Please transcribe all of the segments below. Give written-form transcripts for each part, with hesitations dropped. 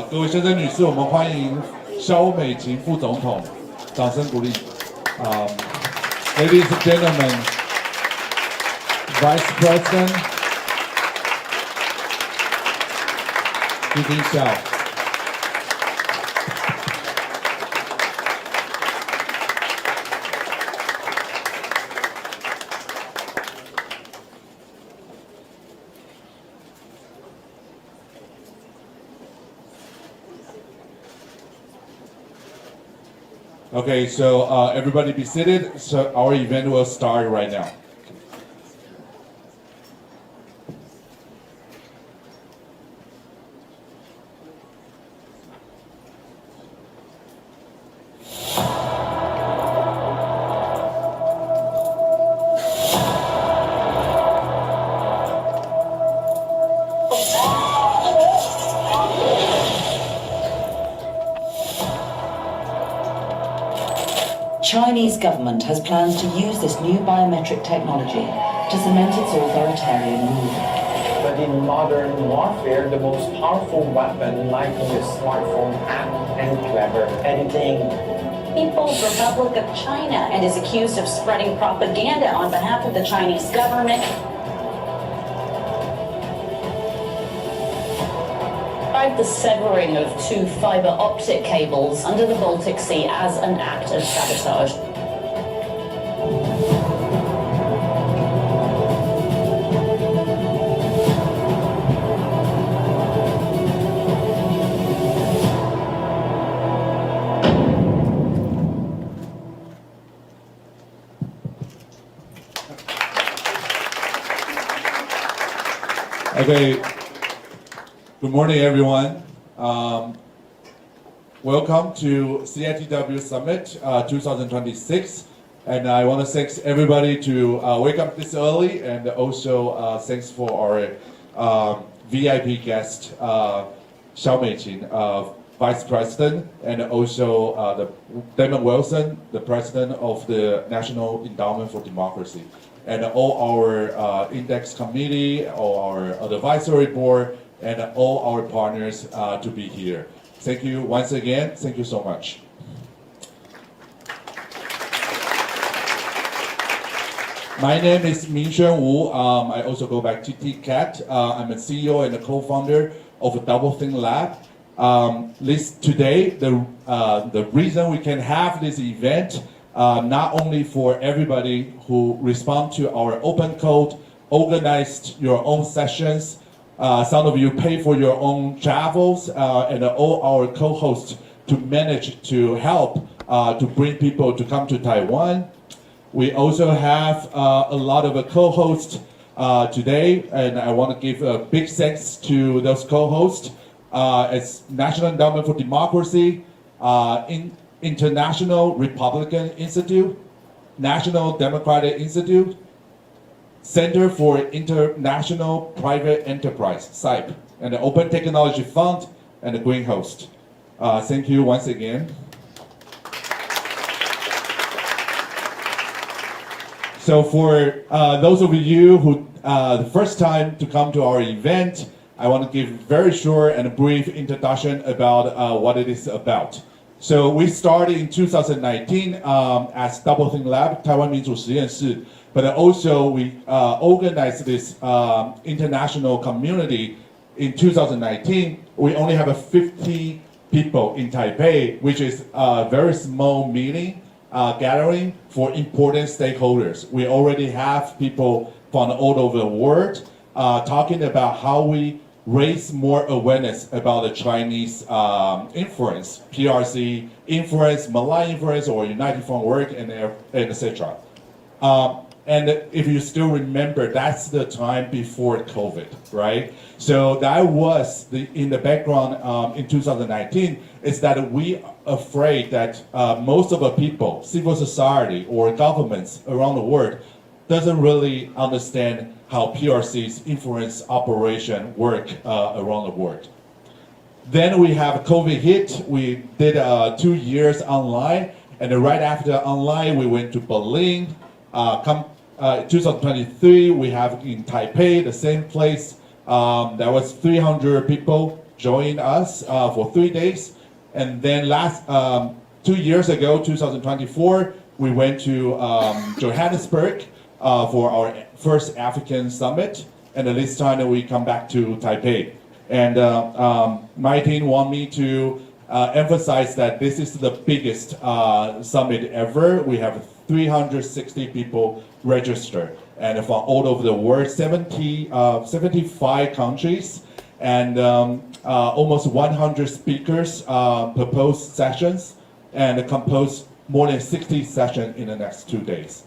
各位先生女士，我们欢迎萧美琴副总统，掌声鼓励。Ladies and gentlemen, Vice President 李丁孝。Okay, so everybody be seated. So our event will start right now. Chinese government has plans to use this new biometric technology to cement its authoritarian rule. But in modern warfare, the most powerful weapon lies in the smartphone app and clever editing. People's Republic of China and is accused of spreading propaganda on behalf of the Chinese government. The severing of 2 fiber optic cables under the Baltic Sea as an act of sabotage. Okay. Good morning, everyone. Welcome to CITW Summit 2026, and I want to thank everybody to wake up this early, and also thanks for our VIP guest, Xiao Meiqin, Vice President, and also Damon Wilson, the President of the National Endowment for Democracy, and all our index committee, all our advisory board, and all our partners to be here. Thank you once again. Thank you so much. My name is Mingxuan Wu. I also go by TT-Cat. I'm a CEO and a co-founder of Double Think Lab. Today, the reason we can have this event, not only for everybody who respond to our open code, organized your own sessions, some of you pay for your own travels, and all our co-hosts to manage to help to bring people to come to Taiwan. We also have a lot of co-hosts today, and I want to give a big thanks to those co-hosts. It's National Endowment for Democracy, International Republican Institute, National Democratic Institute, Center for International Private Enterprise, CIPE, and the Open Technology Fund, and the Green Host. Thank you once again. So for those of you who the first time to come to our event, I want to give a very short and brief introduction about what it is about. So we started in 2019 as Double Think Lab, Taiwan 民主实验室. But also we organized this international community in 2019. We only have 50 people in Taipei, which is a very small meeting, gathering for important stakeholders. We already have people from all over the world talking about how we raise more awareness about the Chinese influence, PRC influence, malign influence, or United Front work, and etc. And if you still remember, that's the time before COVID, right? So that was in the background in 2019, is that we are afraid that most of the people, civil society or governments around the world doesn't really understand how PRC's influence operation work around the world. Then we have COVID hit. We did 2 years online, and right after online, we went to Berlin. 2023, we have in Taipei, the same place. There was 300 people join us for 3 days. And then 2 years ago, 2024, we went to Johannesburg for our first African summit. And this time we come back to Taipei. And my team want me to emphasize that this is the biggest summit ever. We have 360 people registered, and from all over the world, 75 countries, and almost 100 speakers proposed sessions, and compose more than 60 sessions in the next 2 days.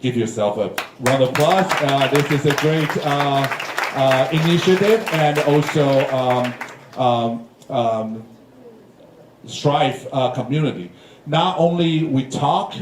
Give yourself a round of applause. This is a great initiative, and also Strive community. Not only we talk,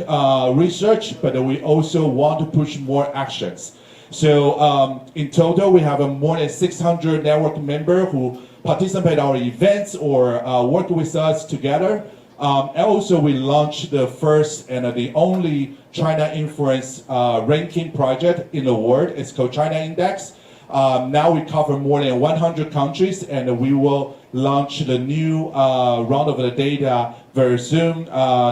research, but we also want to push more actions. So in total, we have more than 600 network members who participate in our events or work with us together. And also we launched the first and the only China influence ranking project in the world. It's called China Index. Now we cover more than 100 countries, and we will launch the new round of the data very soon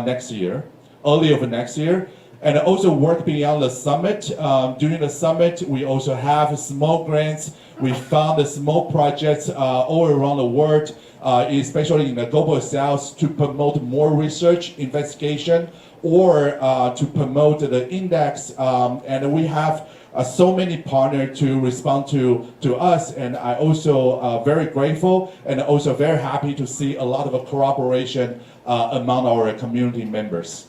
next year, early of next year. And also work beyond the summit. During the summit, we also have small grants. We found small projects all around the world, especially in the global south, to promote more research, investigation, or to promote the index. And we have so many partners to respond to us, and I also very grateful and also very happy to see a lot of cooperation among our community members.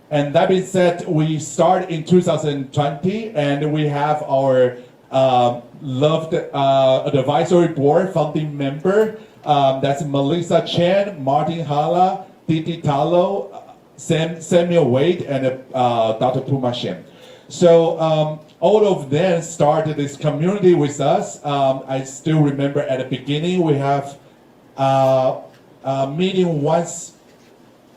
And that being said, we start in 2020, and we have our loved advisory board founding member. That's Melissa Chen, Martin Hala, Didi Talo, Samuel Wade, and Dr. Puma Shen. So all of them started this community with us. I still remember at the beginning we have a meeting once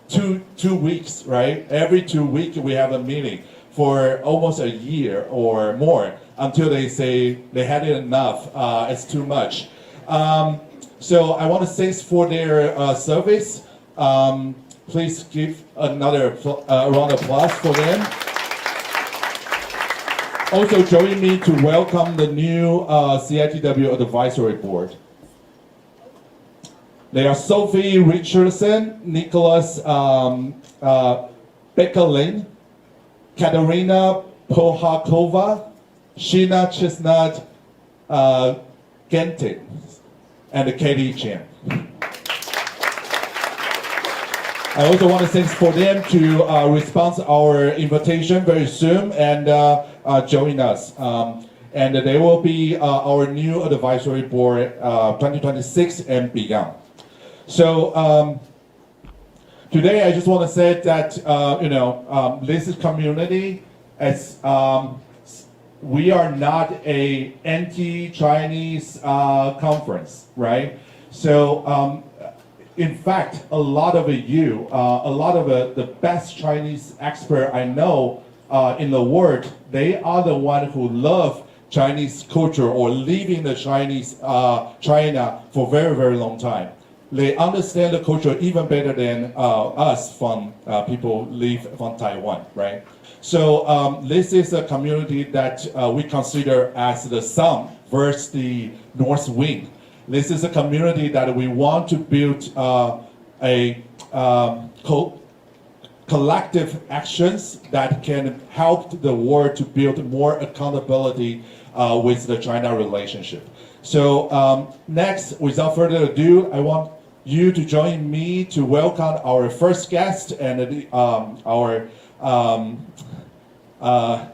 2 weeks, right? Every 2 weeks we have a meeting for almost a year or more until they say they had enough. It's too much. So I want to thank for their service. Please give another round of applause for them. Also join me to welcome the new CITW Advisory Board. They are Sophie Richardson, Nicholas Beckerlin, Katerina Pohakova, Sheena Chestnut Gentin, and Katie Chen. I also want to thank for them to respond to our invitation very soon and join us. And they will be our new advisory board 2026 and beyond. So today I just want to say that this is community. As we are not a anti-Chinese conference, right? So in fact, a lot of you, a lot of the best Chinese expert I know in the world, they are the one who love Chinese culture or live in the Chinese China for very, very long time. They understand the culture even better than us from people live from Taiwan, right? So this is a community that we consider as the sun versus the north wind. This is a community that we want to build a collective actions that can help the world to build more accountability with the China relationship. So next, without further ado, I want you to join me to welcome our first guest and our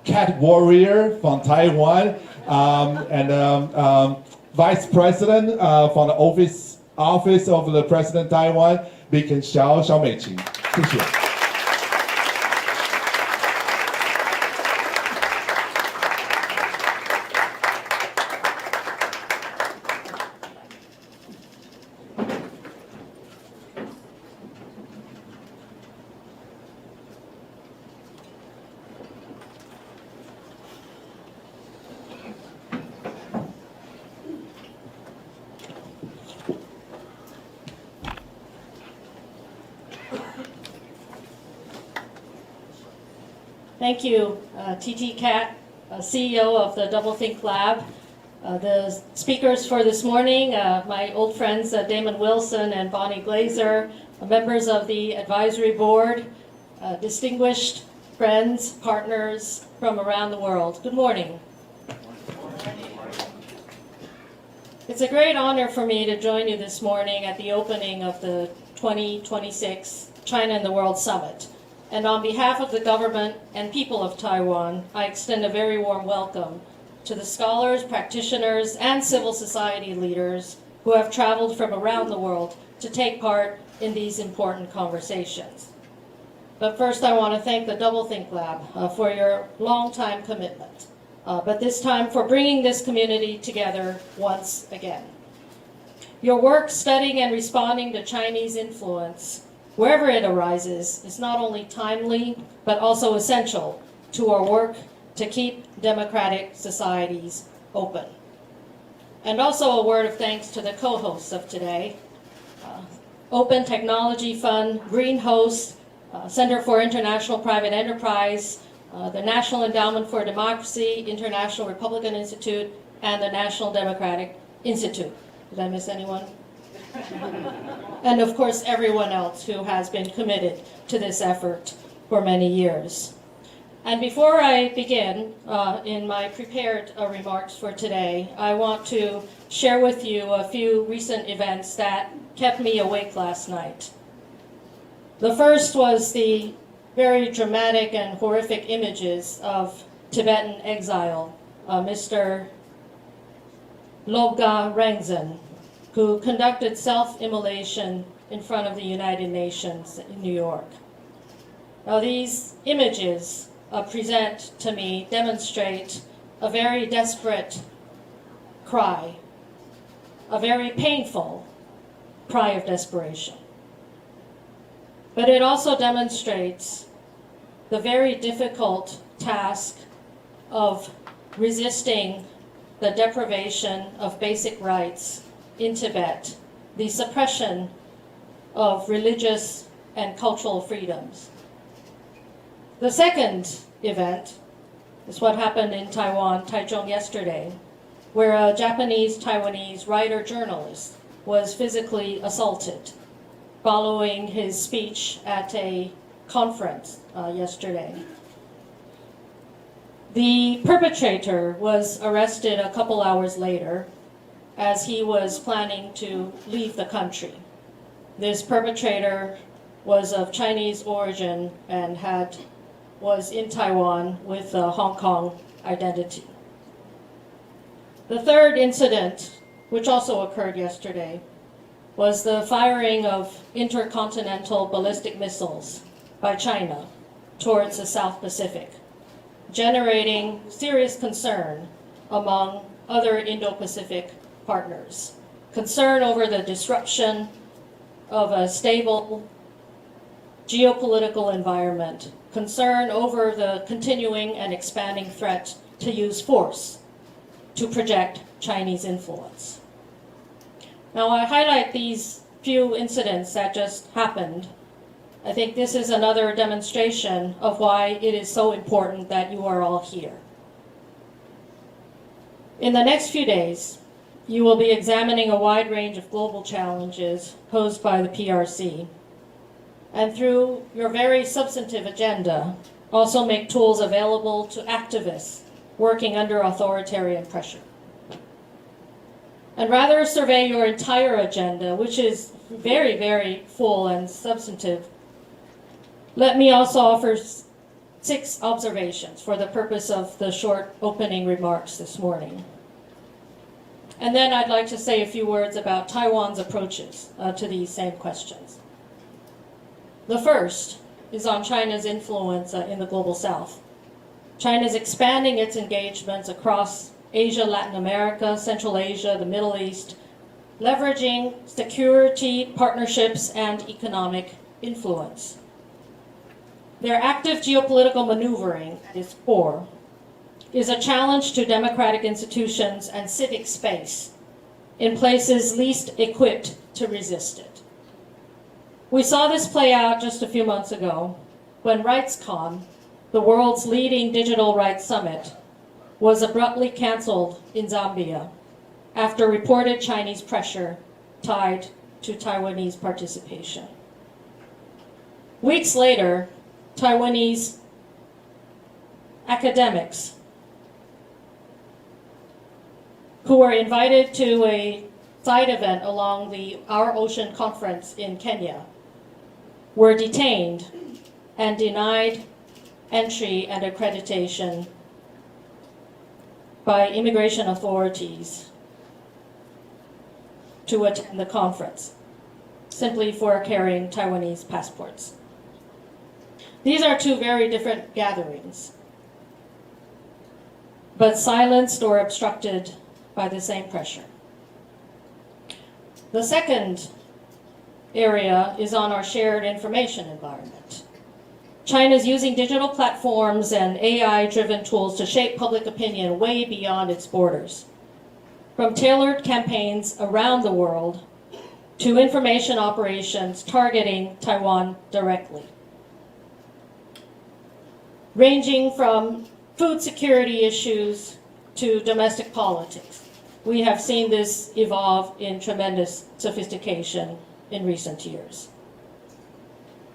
cat warrior from Taiwan and Vice President from the Office of the President Taiwan, Beacon Xiao Meiqing. 谢谢。Thank you, TT Cat, CEO of the Doublethink Lab. The speakers for this morning, my old friends Damon Wilson and Bonnie Glazer, members of the advisory board, distinguished friends, partners from around the world. Good morning. It's a great honor for me to join you this morning at the opening of the 2026 China and the World Summit. And on behalf of the government and people of Taiwan, I extend a very warm welcome to the scholars, practitioners, and civil society leaders who have traveled from around the world to take part in these important conversations. But first, I want to thank the Doublethink Lab for your long-time commitment, but this time for bringing this community together once again. Your work studying and responding to Chinese influence, wherever it arises, is not only timely, but also essential to our work to keep democratic societies open. And also a word of thanks to the co-hosts of today, Open Technology Fund, Green Host, Center for International Private Enterprise, the National Endowment for Democracy, International Republican Institute, and the National Democratic Institute. Did I miss anyone? And of course, everyone else who has been committed to this effort for many years. And before I begin in my prepared remarks for today, I want to share with you a few recent events that kept me awake last night. The first was the very dramatic and horrific images of Tibetan exile, Mr. Lobga Rangzan, who conducted self-immolation in front of the United Nations in New York. Now, these images present to me demonstrate a very desperate cry, a very painful cry of desperation. But it also demonstrates the very difficult task of resisting the deprivation of basic rights in Tibet, the suppression of religious and cultural freedoms. The second event is what happened in Taiwan, Taichung, yesterday, where a Japanese-Taiwanese writer-journalist was physically assaulted following his speech at a conference yesterday. The perpetrator was arrested a couple hours later as he was planning to leave the country. This perpetrator was of Chinese origin and was in Taiwan with a Hong Kong identity. The third incident, which also occurred yesterday, was the firing of intercontinental ballistic missiles by China towards the South Pacific, generating serious concern among other Indo-Pacific partners. Concern over the disruption of a stable geopolitical environment, concern over the continuing and expanding threat to use force to project Chinese influence. Now, I highlight these few incidents that just happened. I think this is another demonstration of why it is so important that you are all here. In the next few days, you will be examining a wide range of global challenges posed by the PRC, and through your very substantive agenda, also make tools available to activists working under authoritarian pressure. And rather survey your entire agenda, which is very, very full and substantive, let me also offer 6 observations for the purpose of the short opening remarks this morning. And then I'd like to say a few words about Taiwan's approaches to these same questions. The first is on China's influence in the global south. China is expanding its engagements across Asia, Latin America, Central Asia, the Middle East, leveraging security, partnerships, and economic influence. Their active geopolitical maneuvering at its core is a challenge to democratic institutions and civic space in places least equipped to resist it. We saw this play out just a few months ago when RightsCon the world's leading digital rights summit, was abruptly canceled in Zambia after reported Chinese pressure tied to Taiwanese participation. Weeks later, Taiwanese academics who were invited to a side event along the Our Ocean Conference in Kenya were detained and denied entry and accreditation by immigration authorities to attend the conference, simply for carrying Taiwanese passports. These are two very different gatherings, but silenced or obstructed by the same pressure. The second area is on our shared information environment. China's using digital platforms and AI-driven tools to shape public opinion way beyond its borders. From tailored campaigns around the world to information operations targeting Taiwan directly. Ranging from food security issues to domestic politics. We have seen this evolve in tremendous sophistication in recent years.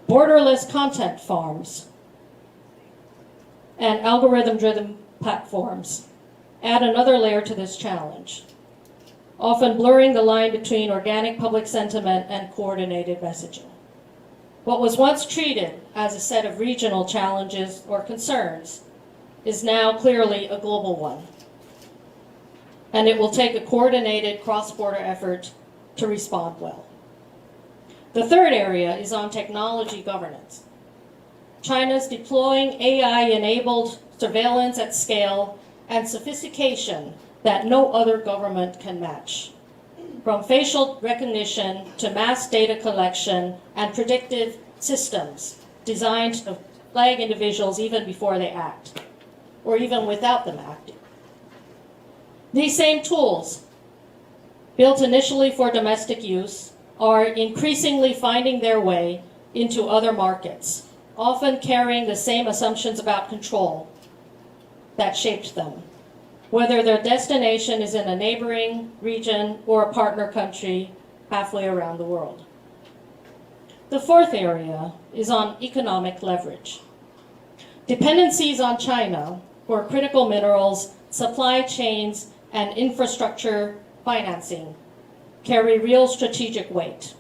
Borderless content farms and algorithm-driven platforms add another layer to this challenge, often blurring the line between organic public sentiment and coordinated messaging. What was once treated as a set of regional challenges or concerns is now clearly a global one, and it will take a coordinated cross-border effort to respond well. The third area is on technology governance. China's deploying AI-enabled surveillance at scale and sophistication that no other government can match. From facial recognition to mass data collection and predictive systems designed to flag individuals even before they act, or even without them acting. These same tools, built initially for domestic use, are increasingly finding their way into other markets, often carrying the same assumptions about control that shaped them, whether their destination is in a neighboring region or a partner country halfway around the world. The fourth area is on economic leverage. Dependencies on China for critical minerals, supply chains, and infrastructure financing carry real strategic weight.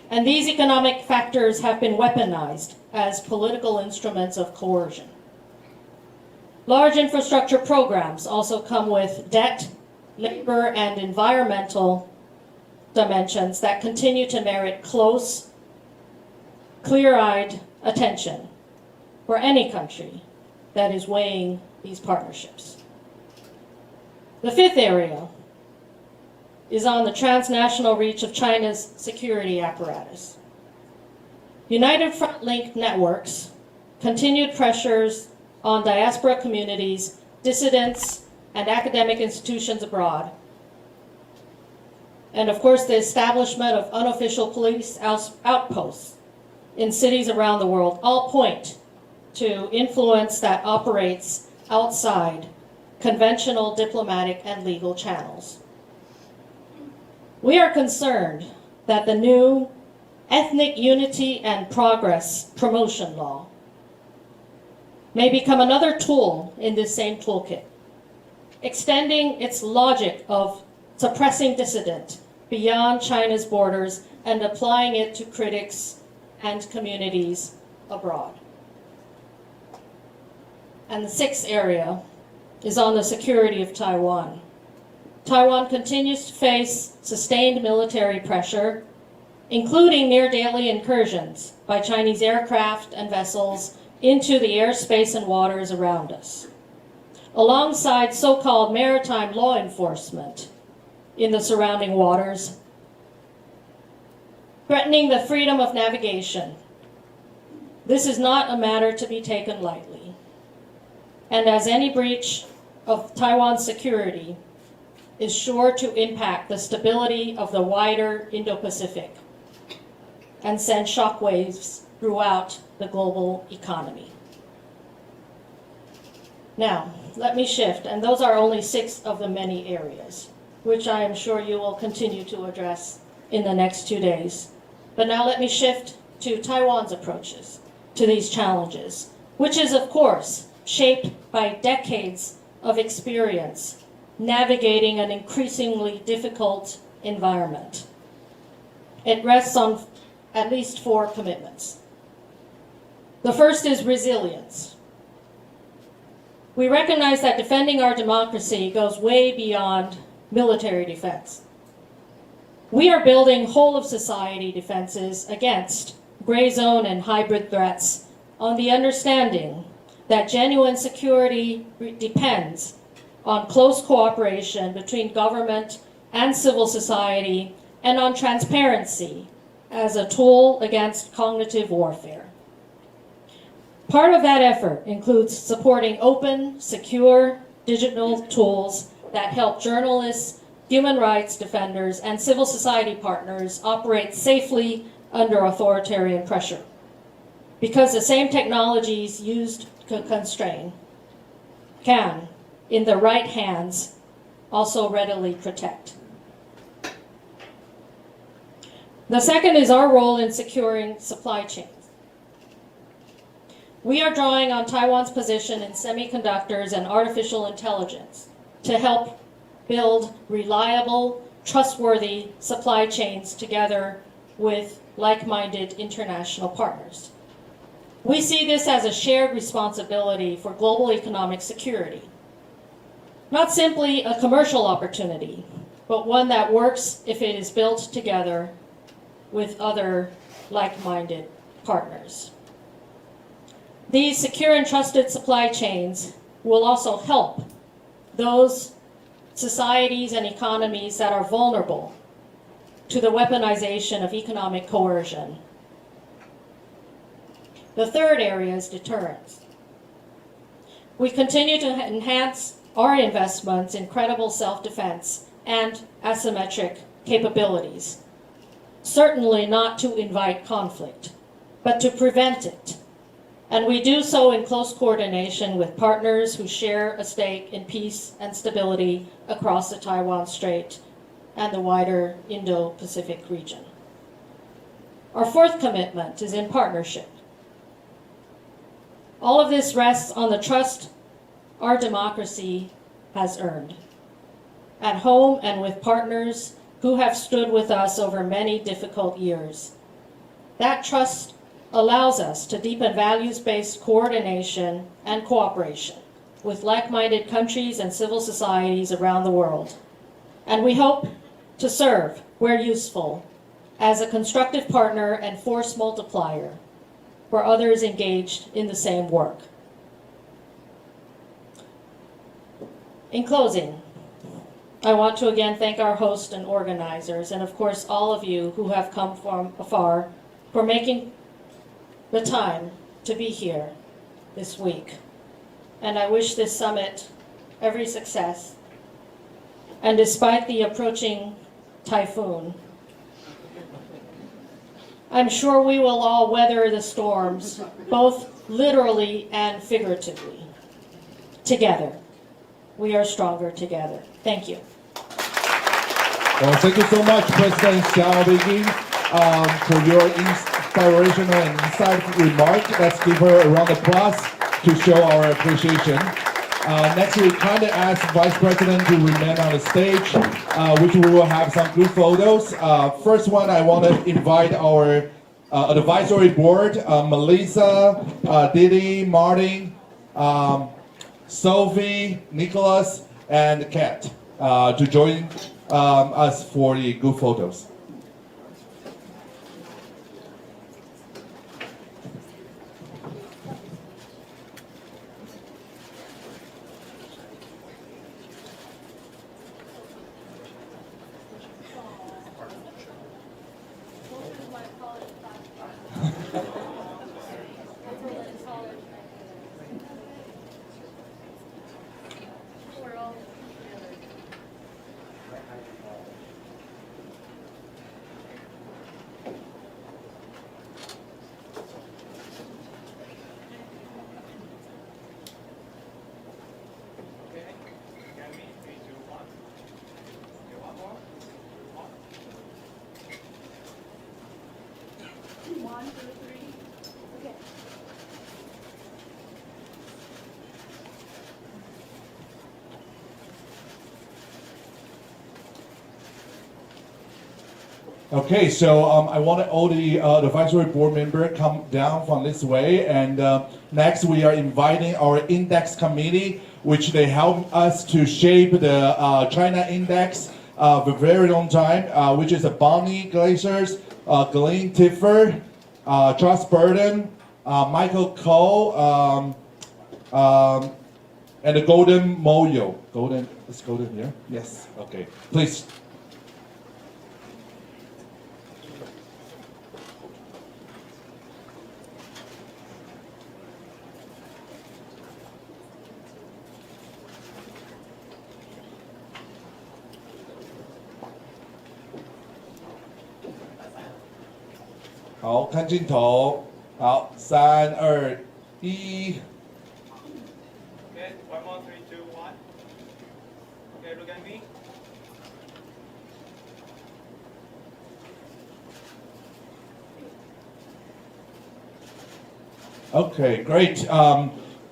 And these economic factors have been weaponized as political instruments of coercion. Large infrastructure programs also come with debt, labor, and environmental dimensions that continue to merit close, clear-eyed attention for any country that is weighing these partnerships. The fifth area is on the transnational reach of China's security apparatus. United Front linked networks, continued pressures on diaspora communities, dissidents, and academic institutions abroad, and of course the establishment of unofficial police outposts in cities around the world all point to influence that operates outside conventional diplomatic and legal channels. We are concerned that the new Ethnic Unity and Progress Promotion Law may become another tool in this same toolkit, extending its logic of suppressing dissident beyond China's borders and applying it to critics and communities abroad. And the sixth area is on the security of Taiwan. Taiwan continues to face sustained military pressure, including near-daily incursions by Chinese aircraft and vessels into the airspace and waters around us, alongside so-called maritime law enforcement in the surrounding waters, threatening the freedom of navigation. This is not a matter to be taken lightly. And as any breach of Taiwan's security is sure to impact the stability of the wider Indo-Pacific and send shockwaves throughout the global economy. Now, let me shift, and those are only 6 of the many areas, which I am sure you will continue to address in the next 2 days. But now let me shift to Taiwan's approaches to these challenges, which is, of course, shaped by decades of experience navigating an increasingly difficult environment. It rests on at least 4 commitments. The first is resilience. We recognize that defending our democracy goes way beyond military defense. We are building whole-of-society defenses against gray zone and hybrid threats on the understanding that genuine security depends on close cooperation between government and civil society and on transparency as a tool against cognitive warfare. Part of that effort includes supporting open, secure digital tools that help journalists, human rights defenders, and civil society partners operate safely under authoritarian pressure. Because the same technologies used to constrain can, in the right hands, also readily protect. The second is our role in securing supply chains. We are drawing on Taiwan's position in semiconductors and artificial intelligence to help build reliable, trustworthy supply chains together with like-minded international partners. We see this as a shared responsibility for global economic security. Not simply a commercial opportunity, but one that works if it is built together with other like-minded partners. These secure and trusted supply chains will also help those societies and economies that are vulnerable to the weaponization of economic coercion. The third area is deterrence. We continue to enhance our investments in credible self-defense and asymmetric capabilities, certainly not to invite conflict, but to prevent it. And we do so in close coordination with partners who share a stake in peace and stability across the Taiwan Strait and the wider Indo-Pacific region. Our fourth commitment is in partnership. All of this rests on the trust our democracy has earned, at home and with partners who have stood with us over many difficult years. That trust allows us to deepen values-based coordination and cooperation with like-minded countries and civil societies around the world. And we hope to serve, where useful, as a constructive partner and force multiplier for others engaged in the same work. In closing, I want to again thank our host and organizers, and of course all of you who have come from afar, for making the time to be here this week. And I wish this summit every success. And despite the approaching typhoon, I'm sure we will all weather the storms, both literally and figuratively. Together. We are stronger together. Thank you. Well, thank you so much, President Xiao Beijing, for your inspirational and insightful remark. Let's give her a round of applause to show our appreciation. Next, we kindly ask Vice President to remain on the stage, which we will have some group photos. First one, I want to invite our advisory board, Melissa, Didi, Martin, Sophie, Nicholas, and Kat, to join us for the group photos. Okay, so I want all the advisory board member come down from this way, and next we are inviting our index committee, which they help us to shape the China index for a very long time, which is the Bonnie Glazers, Glenn Tiffer, Charles Burden, Michael Cole, and the Golden Moyo. Golden, is Golden here? Yes. Okay, please.好，看镜头。好，3、2、1。Okay, 1 more, 3, 2, 1. Okay, look at me. Okay, great.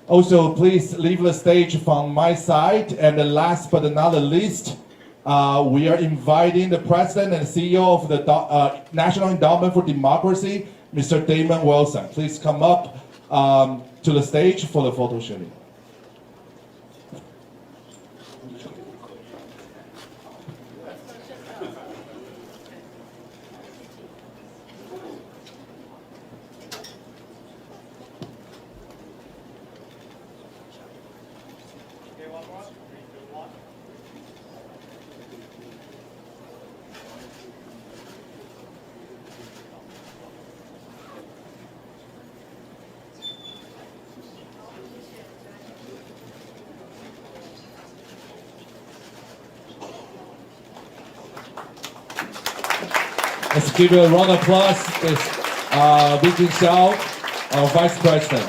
Also, please leave the stage from my side. And the last but not the least, we are inviting the President and CEO of the National Endowment for Democracy, Mr. Damon Wilson. Please come up to the stage for the photo shooting. Okay, 1 more, 3, 2, 1. Let's give a round of applause to Li Jingxiao, our Vice President.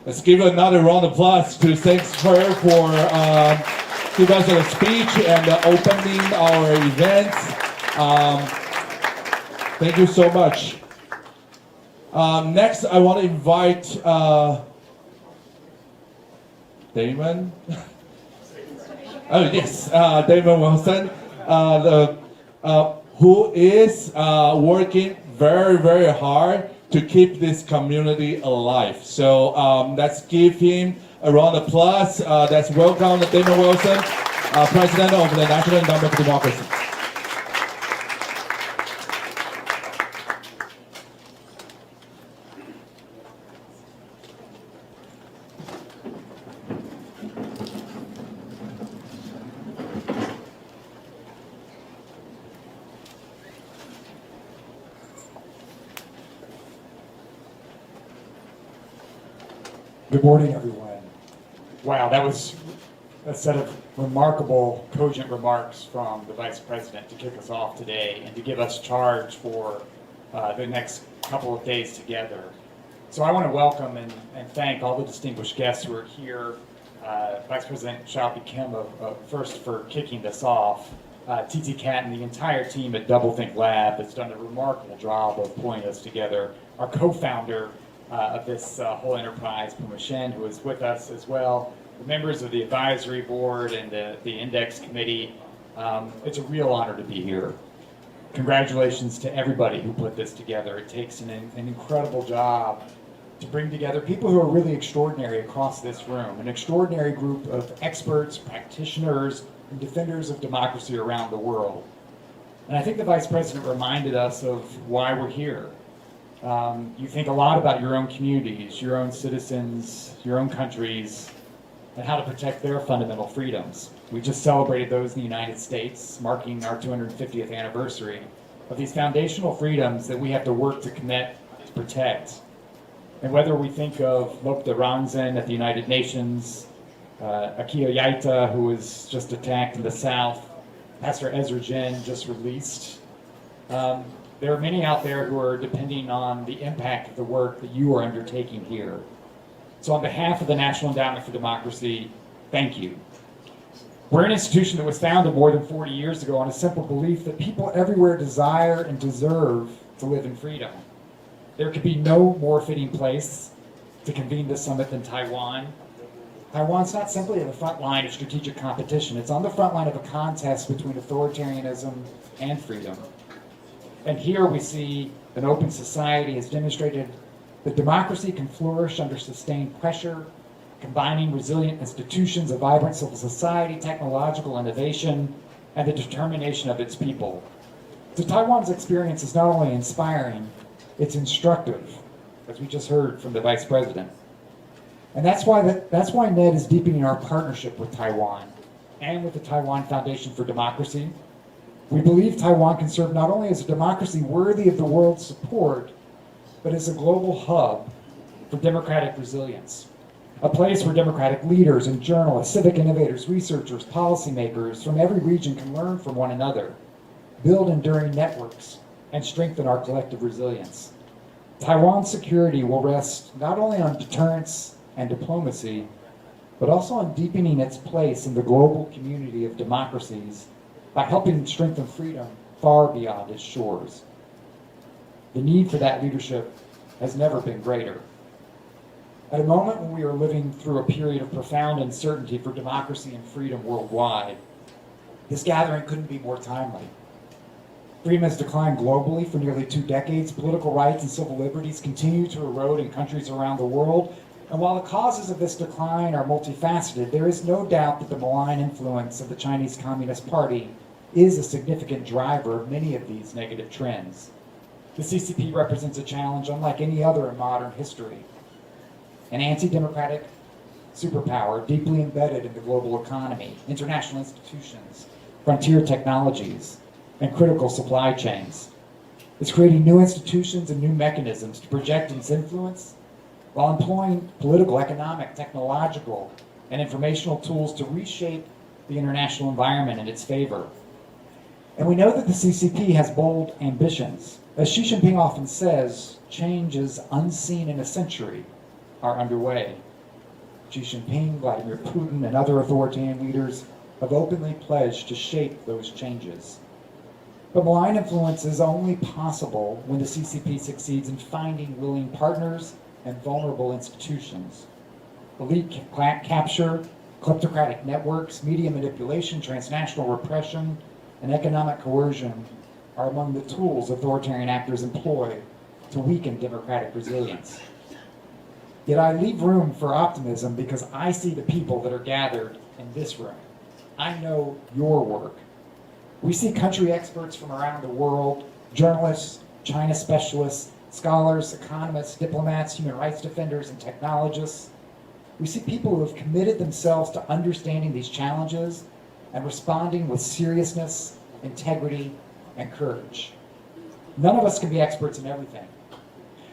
Let's give another round of applause to thank her for giving us a speech and opening our event. Thank you so much. Next, I want to invite Damon. Oh yes, Damon Wilson, who is working very, very hard to keep this community alive. So let's give him a round of applause. Let's welcome Damon Wilson, President of the National Endowment for Democracy. Good morning, everyone. Wow, that was a set of remarkable, cogent remarks from the Vice President to kick us off today and to give us charge for the next couple of days together. So I want to welcome and thank all the distinguished guests who are here. Vice President Xiaopi Kim first for kicking this off. TT Cat and the entire team at Doublethink Lab has done a remarkable job of pulling us together. Our co-founder of this whole enterprise, Puma Shen, who is with us as well, the members of the advisory board and the index committee. It's a real honor to be here. Congratulations to everybody who put this together. It takes an incredible job to bring together people who are really extraordinary across this room, an extraordinary group of experts, practitioners, and defenders of democracy around the world. And I think the Vice President reminded us of why we're here. You think a lot about your own communities, your own citizens, your own countries, and how to protect their fundamental freedoms. We just celebrated those in the United States, marking our 250th anniversary of these foundational freedoms that we have to work to commit to protect. And whether we think of Lop de Rangzhen at the United Nations, Akio Yaita, who was just attacked in the South, Pastor Ezra Jin, just released, there are many out there who are depending on the impact of the work that you are undertaking here. So on behalf of the National Endowment for Democracy, thank you. We're an institution that was founded more than 40 years ago on a simple belief that people everywhere desire and deserve to live in freedom. There could be no more fitting place to convene this summit than Taiwan. Taiwan's not simply at the front line of strategic competition. It's on the front line of a contest between authoritarianism and freedom. And here we see an open society has demonstrated that democracy can flourish under sustained pressure, combining resilient institutions, a vibrant civil society, technological innovation, and the determination of its people. So Taiwan's experience is not only inspiring, it's instructive, as we just heard from the Vice President. And that's why NED is deepening our partnership with Taiwan and with the Taiwan Foundation for Democracy. We believe Taiwan can serve not only as a democracy worthy of the world's support, but as a global hub for democratic resilience. A place where democratic leaders and journalists, civic innovators, researchers, policymakers from every region can learn from one another, build enduring networks, and strengthen our collective resilience. Taiwan's security will rest not only on deterrence and diplomacy, but also on deepening its place in the global community of democracies by helping strengthen freedom far beyond its shores. The need for that leadership has never been greater. At a moment when we are living through a period of profound uncertainty for democracy and freedom worldwide, this gathering couldn't be more timely. Freedom has declined globally for nearly 2 decades. Political rights and civil liberties continue to erode in countries around the world. And while the causes of this decline are multifaceted, there is no doubt that the malign influence of the Chinese Communist Party is a significant driver of many of these negative trends. The CCP represents a challenge unlike any other in modern history. An anti-democratic superpower deeply embedded in the global economy, international institutions, frontier technologies, and critical supply chains. It's creating new institutions and new mechanisms to project its influence while employing political, economic, technological, and informational tools to reshape the international environment in its favor. And we know that the CCP has bold ambitions. As Xi Jinping often says, changes unseen in a century are underway. Xi Jinping, Vladimir Putin, and other authoritarian leaders have openly pledged to shape those changes. But malign influence is only possible when the CCP succeeds in finding willing partners and vulnerable institutions. Elite capture, kleptocratic networks, media manipulation, transnational repression, and economic coercion are among the tools authoritarian actors employ to weaken democratic resilience. Yet I leave room for optimism because I see the people that are gathered in this room. I know your work. We see country experts from around the world, journalists, China specialists, scholars, economists, diplomats, human rights defenders, and technologists. We see people who have committed themselves to understanding these challenges and responding with seriousness, integrity, and courage. None of us can be experts in everything.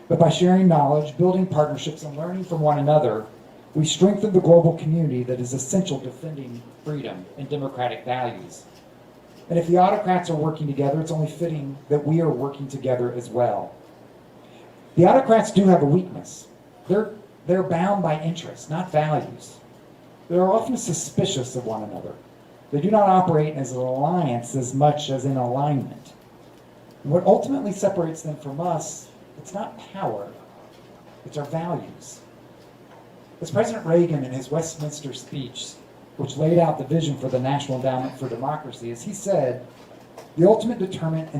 But by sharing knowledge, building partnerships, and learning from one another, we strengthen the global community that is essential to defending freedom and democratic values. And if the autocrats are working together, it's only fitting that we are working together as well. The autocrats do have a weakness. They're bound by interests, not values. They're often suspicious of one another. They do not operate as an alliance as much as in alignment. And what ultimately separates them from us, it's not power, it's our values. As President Reagan in his Westminster speech, which laid out the vision for the National Endowment for Democracy, as he said, the ultimate determinant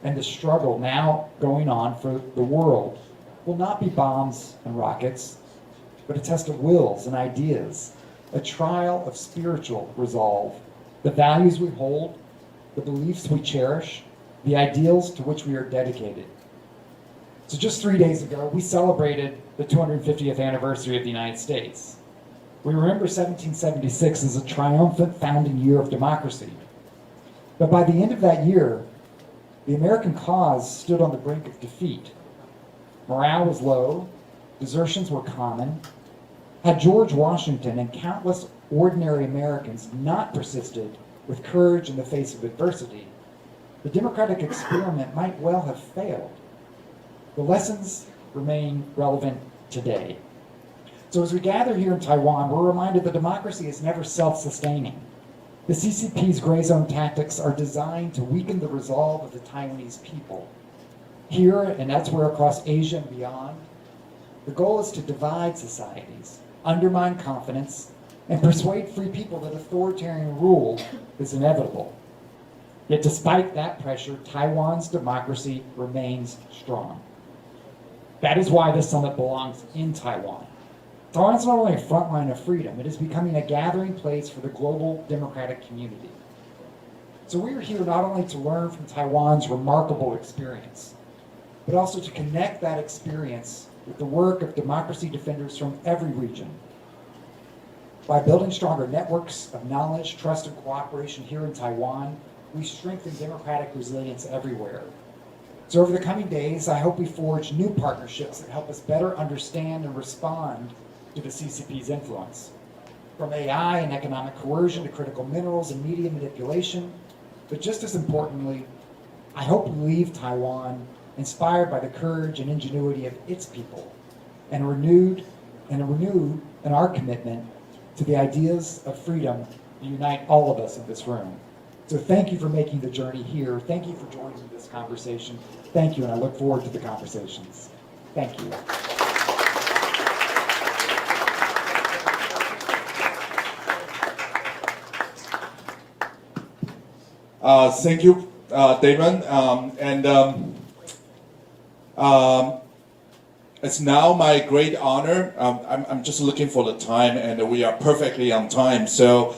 and the struggle now going on for the world will not be bombs and rockets, but a test of wills and ideas, a trial of spiritual resolve, the values we hold, the beliefs we cherish, the ideals to which we are dedicated. So just 3 days ago, we celebrated the 250th anniversary of the United States. We remember 1776 as a triumphant founding year of democracy. But by the end of that year, the American cause stood on the brink of defeat. Morale was low, desertions were common. Had George Washington and countless ordinary Americans not persisted with courage in the face of adversity, the democratic experiment might well have failed. The lessons remain relevant today. So as we gather here in Taiwan, we're reminded that democracy is never self-sustaining. The CCP's gray zone tactics are designed to weaken the resolve of the Taiwanese people. Here and elsewhere across Asia and beyond, the goal is to divide societies, undermine confidence, and persuade free people that authoritarian rule is inevitable. Yet despite that pressure, Taiwan's democracy remains strong. That is why this summit belongs in Taiwan. Taiwan is not only a front line of freedom, it is becoming a gathering place for the global democratic community. So we are here not only to learn from Taiwan's remarkable experience, but also to connect that experience with the work of democracy defenders from every region. By building stronger networks of knowledge, trust, and cooperation here in Taiwan, we strengthen democratic resilience everywhere. So over the coming days, I hope we forge new partnerships that help us better understand and respond to the CCP's influence. From AI and economic coercion to critical minerals and media manipulation, but just as importantly, I hope we leave Taiwan inspired by the courage and ingenuity of its people, and renewed in our commitment to the ideas of freedom that unite all of us in this room. So thank you for making the journey here. Thank you for joining this conversation. Thank you, and I look forward to the conversations. Thank you. Thank you, Damon. It's now my great honor. I'm just looking for the time, and we are perfectly on time. So,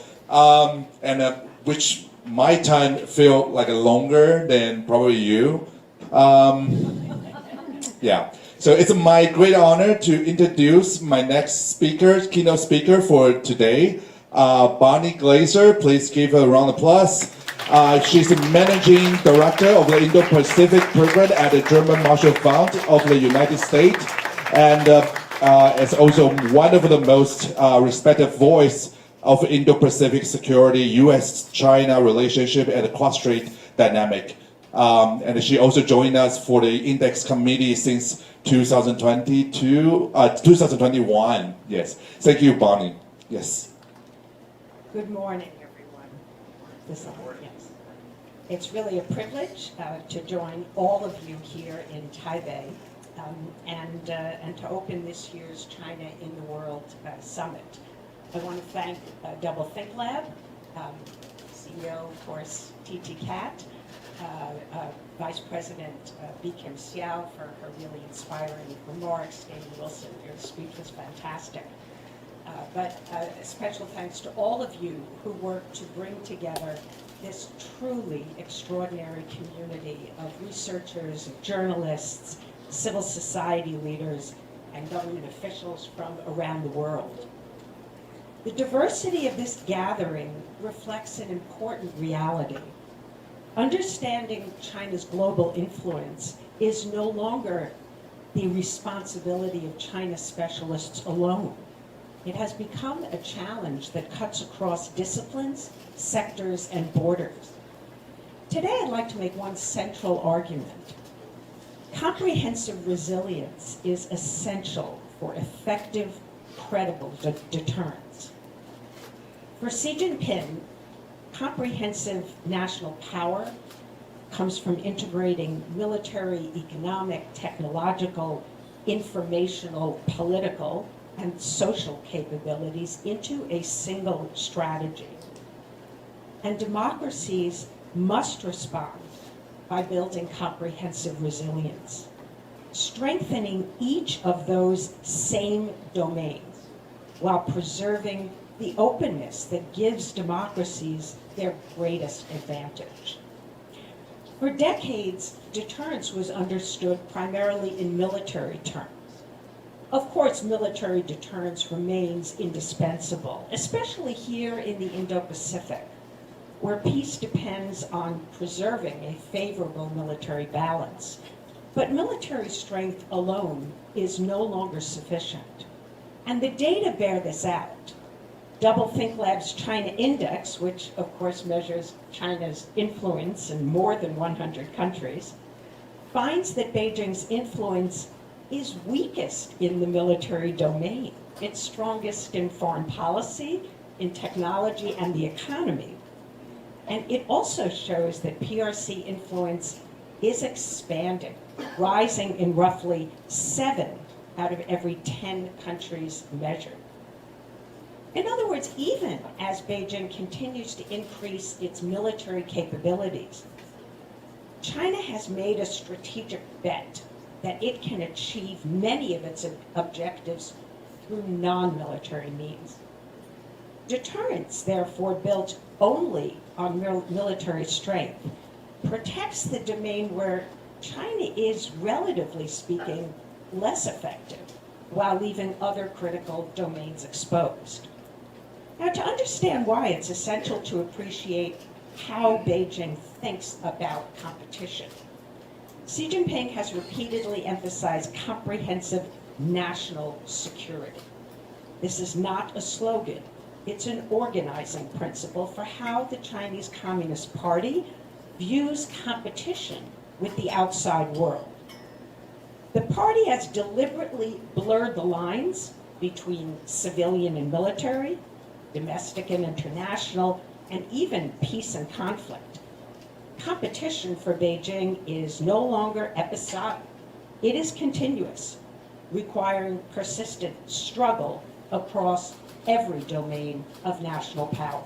which my time feel like longer than probably you. Yeah. So it's my great honor to introduce my next speaker, keynote speaker for today, Bonnie Glaser. Please give her a round of applause. She's the managing director of the Indo-Pacific program at the German Marshall Fund of the United States, and is also one of the most respected voice of Indo-Pacific security, U.S.-China relationship, and cross-strait dynamic. And she also joined us for the Index Committee since 2021. Yes. Thank you, Bonnie. Yes. Good morning, everyone. Yes. It's really a privilege to join all of you here in Taipei and to open this year's China in the World Summit. I want to thank Double Think Lab, CEO, of course, TT Cat, Vice President B. Kim Xiao for her really inspiring remarks. David Wilson, your speech was fantastic. But special thanks to all of you who worked to bring together this truly extraordinary community of researchers, journalists, civil society leaders, and government officials from around the world. The diversity of this gathering reflects an important reality. Understanding China's global influence is no longer the responsibility of China specialists alone. It has become a challenge that cuts across disciplines, sectors, and borders. Today, I'd like to make one central argument. Comprehensive resilience is essential for effective, credible deterrence. For Xi Jinping, comprehensive national power comes from integrating military, economic, technological, informational, political, and social capabilities into a single strategy. And democracies must respond by building comprehensive resilience, strengthening each of those same domains while preserving the openness that gives democracies their greatest advantage. For decades, deterrence was understood primarily in military terms. Of course, military deterrence remains indispensable, especially here in the Indo-Pacific, where peace depends on preserving a favorable military balance. But military strength alone is no longer sufficient. And the data bear this out. Double Think Lab's China Index, which of course measures China's influence in more than 100 countries, finds that Beijing's influence is weakest in the military domain. It's strongest in foreign policy, in technology, and the economy. And it also shows that PRC influence is expanding, rising in roughly 7 out of every 10 countries measured. In other words, even as Beijing continues to increase its military capabilities, China has made a strategic bet that it can achieve many of its objectives through non-military means. Deterrence, therefore, built only on military strength, protects the domain where China is, relatively speaking, less effective, while leaving other critical domains exposed. Now, to understand why, it's essential to appreciate how Beijing thinks about competition. Xi Jinping has repeatedly emphasized comprehensive national security. This is not a slogan. It's an organizing principle for how the Chinese Communist Party views competition with the outside world. The party has deliberately blurred the lines between civilian and military, domestic and international, and even peace and conflict. Competition for Beijing is no longer episodic. It is continuous, requiring persistent struggle across every domain of national power.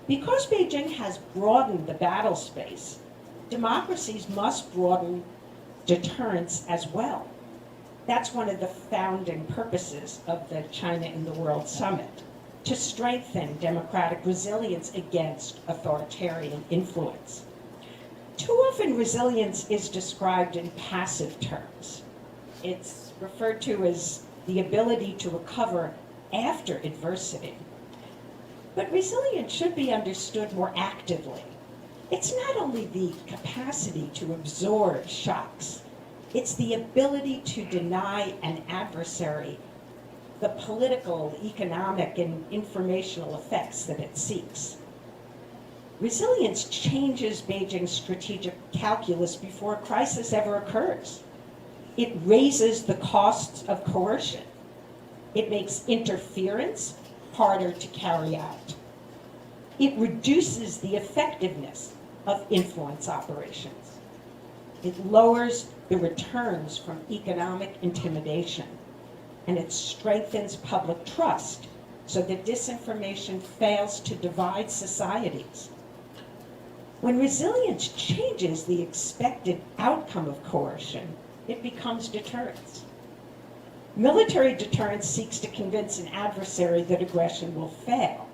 Because Beijing has broadened the battle space, democracies must broaden deterrence as well. That's one of the founding purposes of the China in the World Summit, to strengthen democratic resilience against authoritarian influence. Too often, resilience is described in passive terms. It's referred to as the ability to recover after adversity. But resilience should be understood more actively. It's not only the capacity to absorb shocks, it's the ability to deny an adversary the political, economic, and informational effects that it seeks. Resilience changes Beijing's strategic calculus before a crisis ever occurs. It raises the costs of coercion. It makes interference harder to carry out. It reduces the effectiveness of influence operations. It lowers the returns from economic intimidation, and it strengthens public trust so that disinformation fails to divide societies. When resilience changes the expected outcome of coercion, it becomes deterrence. Military deterrence seeks to convince an adversary that aggression will fail.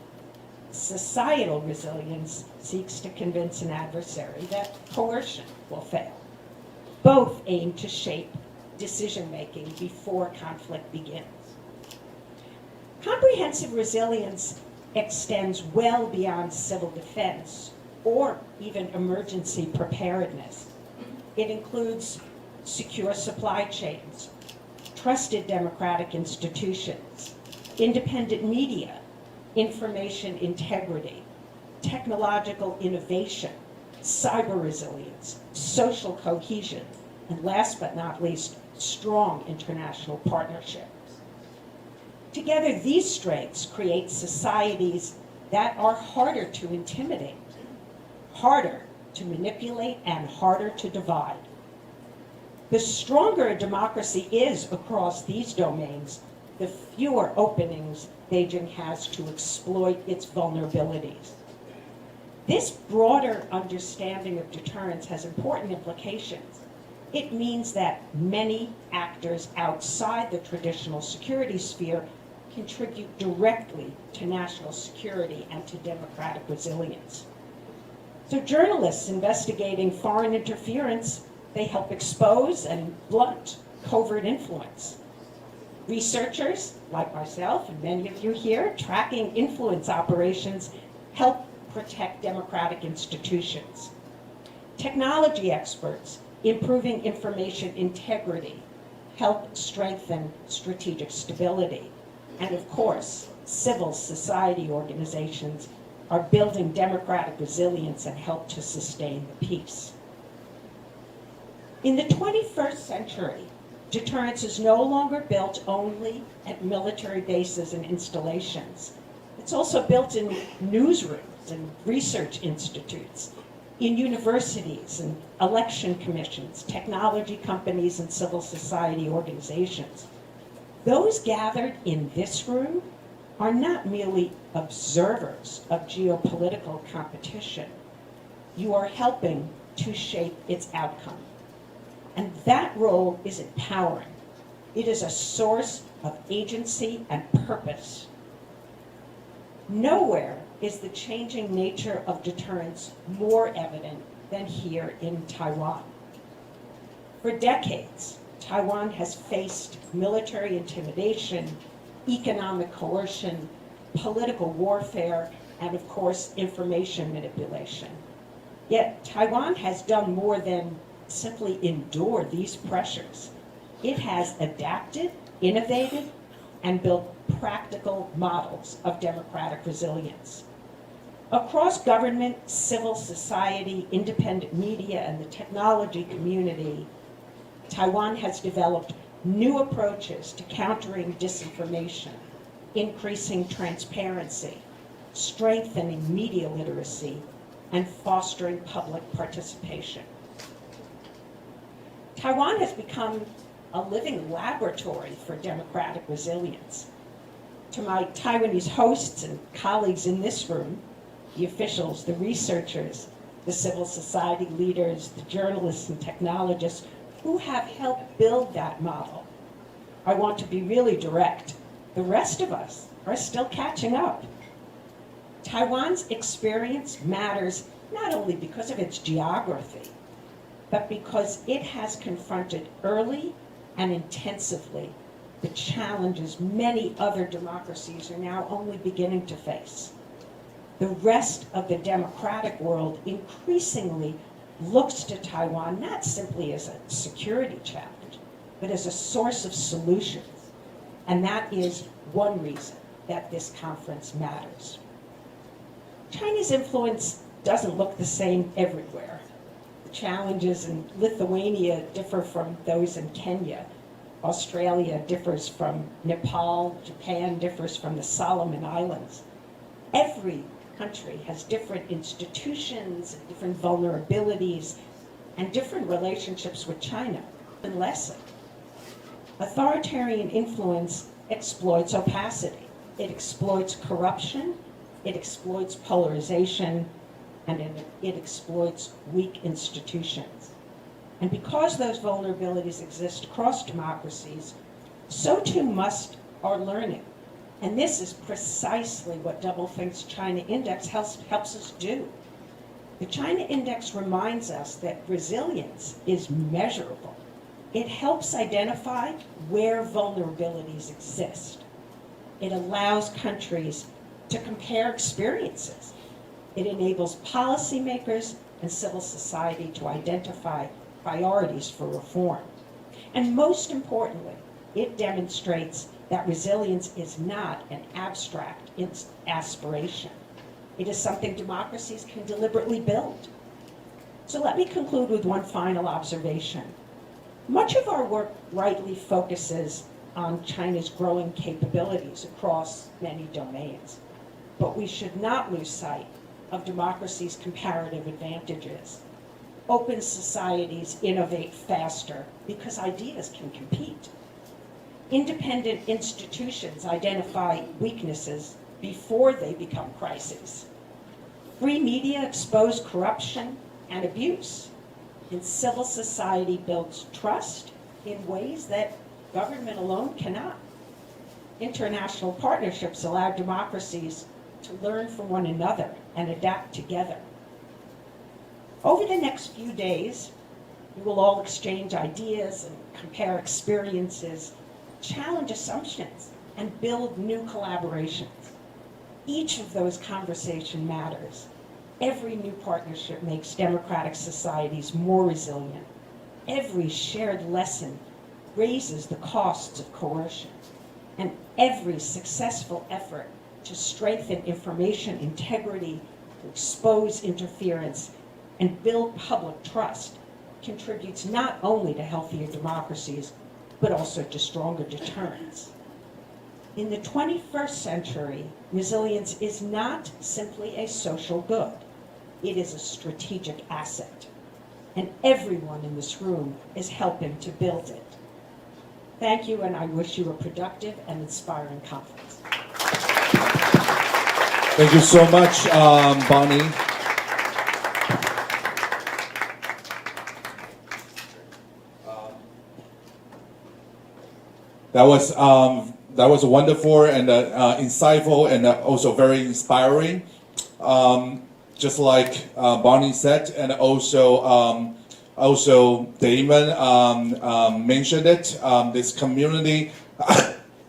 Societal resilience seeks to convince an adversary that coercion will fail. Both aim to shape decision-making before conflict begins. Comprehensive resilience extends well beyond civil defense or even emergency preparedness. It includes secure supply chains, trusted democratic institutions, independent media, information integrity, technological innovation, cyber resilience, social cohesion, and last but not least, strong international partnerships. Together, these strengths create societies that are harder to intimidate, harder to manipulate, and harder to divide. The stronger a democracy is across these domains, the fewer openings Beijing has to exploit its vulnerabilities. This broader understanding of deterrence has important implications. It means that many actors outside the traditional security sphere contribute directly to national security and to democratic resilience. So journalists investigating foreign interference, they help expose and blunt covert influence. Researchers, like myself and many of you here, tracking influence operations, help protect democratic institutions. Technology experts, improving information integrity, help strengthen strategic stability. And of course, civil society organizations are building democratic resilience and help to sustain the peace. In the 21st century, Deterrence is no longer built only at military bases and installations. It's also built in newsrooms and research institutes, in universities and election commissions, technology companies, and civil society organizations. Those gathered in this room are not merely observers of geopolitical competition. You are helping to shape its outcome. And that role is empowering. It is a source of agency and purpose. Nowhere is the changing nature of deterrence more evident than here in Taiwan. For decades, Taiwan has faced military intimidation, economic coercion, political warfare, and of course, information manipulation. Yet Taiwan has done more than simply endure these pressures. It has adapted, innovated, and built practical models of democratic resilience. Across government, civil society, independent media, and the technology community, Taiwan has developed new approaches to countering disinformation, increasing transparency, strengthening media literacy, and fostering public participation. Taiwan has become a living laboratory for democratic resilience. To my Taiwanese hosts and colleagues in this room, the officials, the researchers, the civil society leaders, the journalists and technologists who have helped build that model, I want to be really direct. The rest of us are still catching up. Taiwan's experience matters not only because of its geography, but because it has confronted early and intensively the challenges many other democracies are now only beginning to face. The rest of the democratic world increasingly looks to Taiwan not simply as a security challenge, but as a source of solutions. And that is one reason that this conference matters. China's influence doesn't look the same everywhere. The challenges in Lithuania differ from those in Kenya. Australia differs from Nepal. Japan differs from the Solomon Islands. Every country has different institutions, different vulnerabilities, and different relationships with China. And lesson. Authoritarian influence exploits opacity. It exploits corruption, it exploits polarization, and it exploits weak institutions. And because those vulnerabilities exist across democracies, so too must our learning. And this is precisely what Doublethink's China Index helps us do. The China Index reminds us that resilience is measurable. It helps identify where vulnerabilities exist. It allows countries to compare experiences. It enables policymakers and civil society to identify priorities for reform. And most importantly, it demonstrates that resilience is not an abstract aspiration. It is something democracies can deliberately build. So let me conclude with one final observation. Much of our work rightly focuses on China's growing capabilities across many domains. But we should not lose sight of democracy's comparative advantages. Open societies innovate faster because ideas can compete. Independent institutions identify weaknesses before they become crises. Free media expose corruption and abuse. And civil society builds trust in ways that government alone cannot. International partnerships allow democracies to learn from one another and adapt together. Over the next few days, we will all exchange ideas and compare experiences, challenge assumptions, and build new collaborations. Each of those conversations matters. Every new partnership makes democratic societies more resilient. Every shared lesson raises the costs of coercion. And every successful effort to strengthen information integrity, to expose interference, and build public trust contributes not only to healthier democracies, but also to stronger deterrence. In the 21st century, resilience is not simply a social good. It is a strategic asset, and everyone in this room is helping to build it. Thank you, and I wish you a productive and inspiring conference. Thank you so much, Bonnie. That was wonderful and insightful and also very inspiring. Just like Bonnie said, and also Damon mentioned it. This community,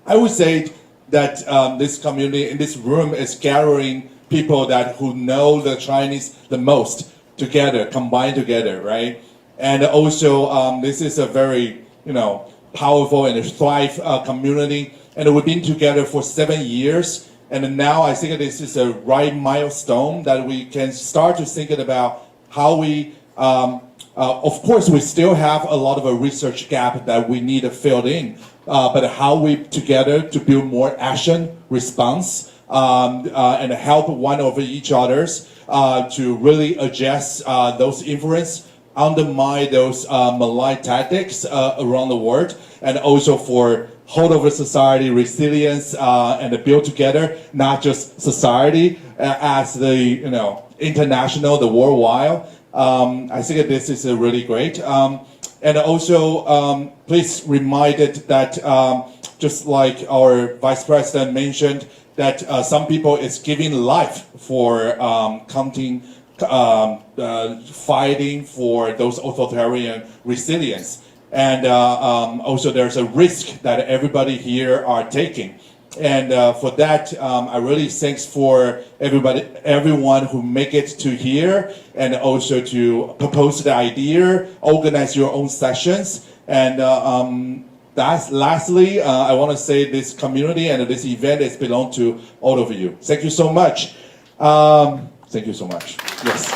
I would say that this community in this room is gathering people who know the Chinese the most together, combined together, right? And also this is a very powerful and thrive community, and we've been together for 7 years. And now I think this is a right milestone that we can start to think about how we, of course, we still have a lot of a research gap that we need to fill in, but how we together to build more action response and help one of each others to really address those influence, undermine those malign tactics around the world, and also for whole of the society resilience and build together, not just society as the international, the worldwide. I think this is really great. And also, please reminded that just like our Vice President mentioned, that some people is giving life for fighting for those authoritarian resilience. And also there's a risk that everybody here are taking. And for that, I really thanks for everyone who make it to here, and also to propose the idea, organize your own sessions. And lastly, I want to say this community and this event is belong to all of you. Thank you so much. Thank you so much. Yes.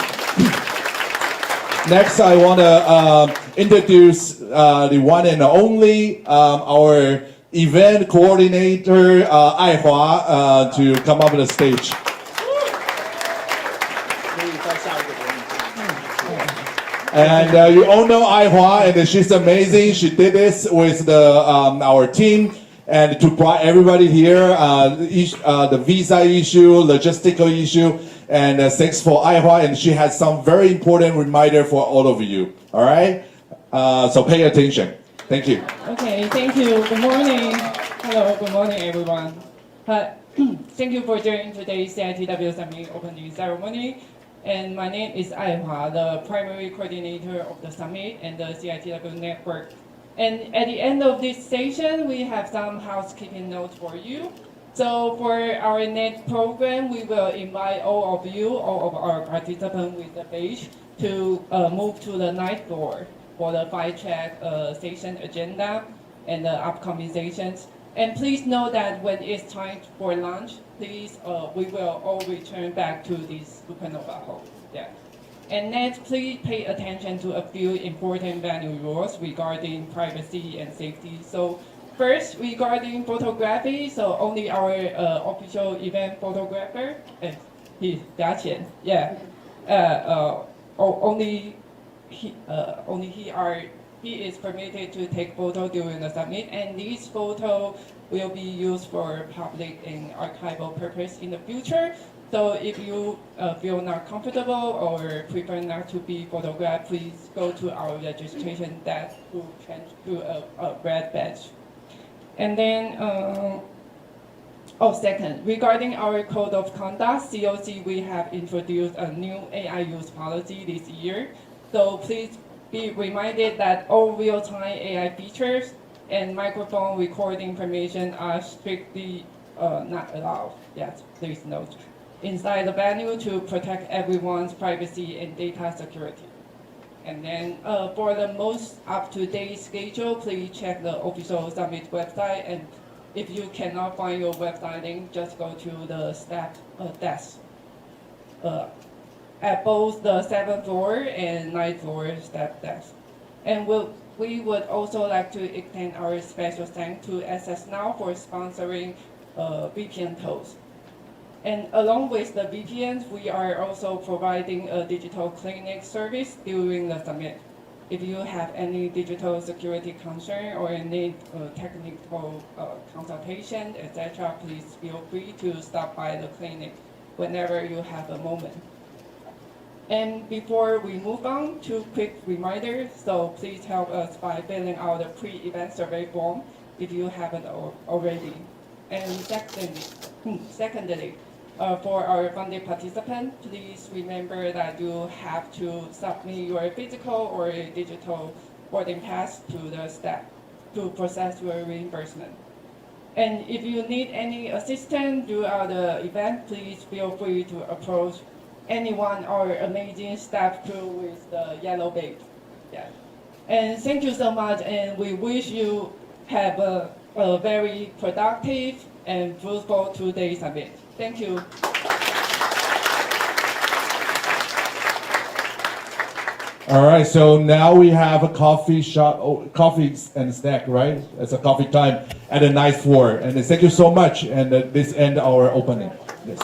Next, I want to introduce the one and only our event coordinator, Ai Hua, to come up on the stage. And you all know Ai Hua, and she's amazing. She did this with our team, and to bring everybody here, the visa issue, logistical issue. And thanks for Ai Hua, and she has some very important reminder for all of you. All right, so pay attention. Thank you. Okay, thank you. Good morning. Hello, good morning, everyone. Thank you for joining today's CITW Summit opening ceremony. And my name is Ai Hua, the primary coordinator of the summit and the CITW network. And at the end of this session, we have some housekeeping notes for you. So for our next program, we will invite all of you, all of our participants with the badge, to move to the ninth floor for the 5-track session agenda and the upcoming sessions. And please know that when it's time for lunch, please, we will all return back to this Supernova Hall. Yeah. And next, please pay attention to a few important value rules regarding privacy and safety. So first, regarding photography, so only our official event photographer, he's Jia Qian, yeah, only he is permitted to take photo during the summit, and these photos will be used for public and archival purpose in the future. So if you feel not comfortable or prefer not to be photographed, please go to our registration desk to change to a red badge. And then, second, regarding our code of conduct, COC, we have introduced a new AI use policy this year. So please be reminded that all real-time AI features and microphone recording permission are strictly not allowed. Yes, please note. Inside the venue to protect everyone's privacy and data security. And then for the most up-to-date schedule, please check the official summit website. And if you cannot find your website link, just go to the staff desk at both the 7th floor and 9th floor staff desk. And We would also like to extend our special thanks to Access Now for sponsoring VPN tolls. And along with the VPNs, we are also providing a digital clinic service during the summit. If you have any digital security concern or need technical consultation, etc., please feel free to stop by the clinic whenever you have a moment. And before we move on, 2 quick reminders, so please help us by filling out the pre-event survey form if you haven't already. And secondly, for our funded participants, please remember that you have to submit your physical or digital boarding pass to the staff to process your reimbursement. And if you need any assistance throughout the event, please feel free to approach anyone or amazing staff crew with the yellow badge. Yeah. And thank you so much, and we wish you have a very productive and fruitful 2-day summit. Thank you. All right, so now we have a coffee shop, coffee and snack, right? It's a coffee time at a nice floor. And thank you so much. And this ends our opening. Yes.